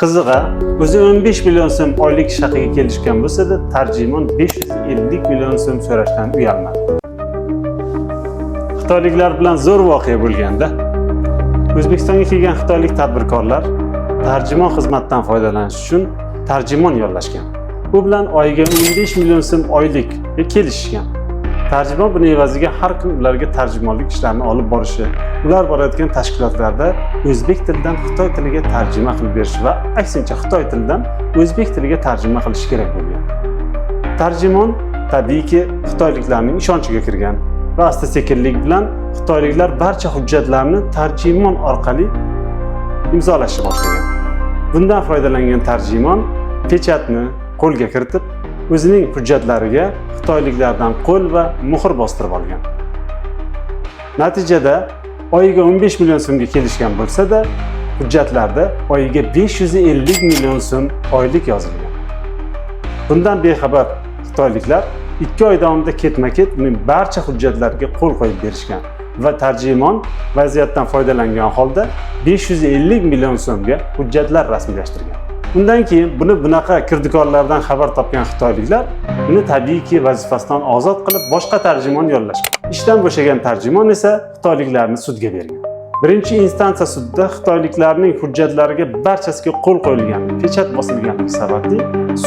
Qizig'i, o'zi 15 million so'm oylik ish haqiga kelishgan bo'lsa-da, tarjimon 550 million so'm so'rashdan uyalmadi. Xitoyliklar bilan zo'r voqea bo'lganda, O'zbekistonga kelgan xitoylik tadbirkorlar tarjimon xizmatidan foydalanish uchun tarjimon yollashgan. Bu bilan oyiga 15 million so'm oylik kelishgan. Tarjimon buni evaziga har kun ularga tarjimonlik ishlarini olib borishi, ular borayotgan tashkilotlarda o'zbek tilidan xitoy tiliga tarjima qilib berish va aksincha xitoy tilidan o'zbek tiliga tarjima qilish kerak bo'lgan. Tarjimon tabiiyki xitoyliklarning ishonchiga kirgan va asta-sekinlik bilan xitoyliklar barcha hujjatlarni tarjimon orqali imzolashni boshlagan. Bundan foydalangan tarjimon pechatni qo'lga kiritib, o'zining hujjatlariga xitoyliklardan qo'l va muhr bostirib olgan. Natijada oyiga 15 million so'mga kelishgan bo'lsa-da, hujjatlarda oyiga 550 million so'm oylik yozilgan. Bundan bexabar xitoyliklar 2 oy davomida ketma-ket uning barcha hujjatlariga qo'l qo'yib berishgan va tarjimon vaziyatdan foydalangan holda 550 million so'mga hujjatlar rasmiylashtirgan. Undan keyin buni bunaqa kirdikorlardan xabar topgan xitoyliklar uni tabiiyki vazifasidan ozod qilib boshqa tarjimon yollashgan. Ishdan bo'shagan tarjimon esa xitoyliklarni sudga bergan. Birinchi instansiya sudida xitoyliklarning hujjatlariga barchasiga qo'l qo'yilgan, pechat bosilganligi sababli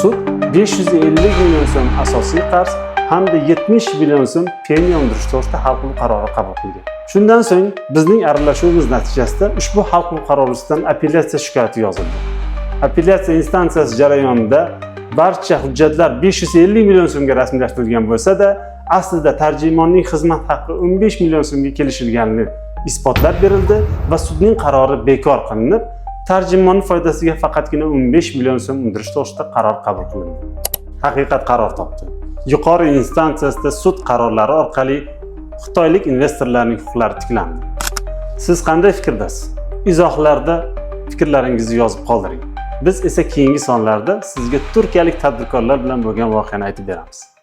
sud 550 million so'm asosiy qarz hamda 70 million so'm penya undirish to'g'risida hal qilib qarori qabul qilgan. Shundan so'ng bizning aralashuvimiz natijasida ushbu hal qilib qaror ustidan apellyatsiya shikoyati yozildi. Apellyatsiya instansiyasi jarayonida barcha hujjatlar 550 million so'mga rasmiylashtirilgan bo'lsa-da, aslida tarjimonning xizmat haqqi 15 million so'mga kelishilganini isbotlab berildi va sudning qarori bekor qilinib, tarjimonning foydasiga faqatgina 15 million so'm undirish to'g'risida qaror qabul qilindi. Haqiqat qaror topdi. Yuqori instansiyasida sud qarorlari orqali xitoylik investorlarning huquqlari tiklandi. Siz qanday fikrdasiz? Izohlarda fikrlaringizni yozib qoldiring. Biz esa keyingi sonlarda sizga turkiyalik tadbirkorlar bilan bo'lgan voqeani aytib beramiz.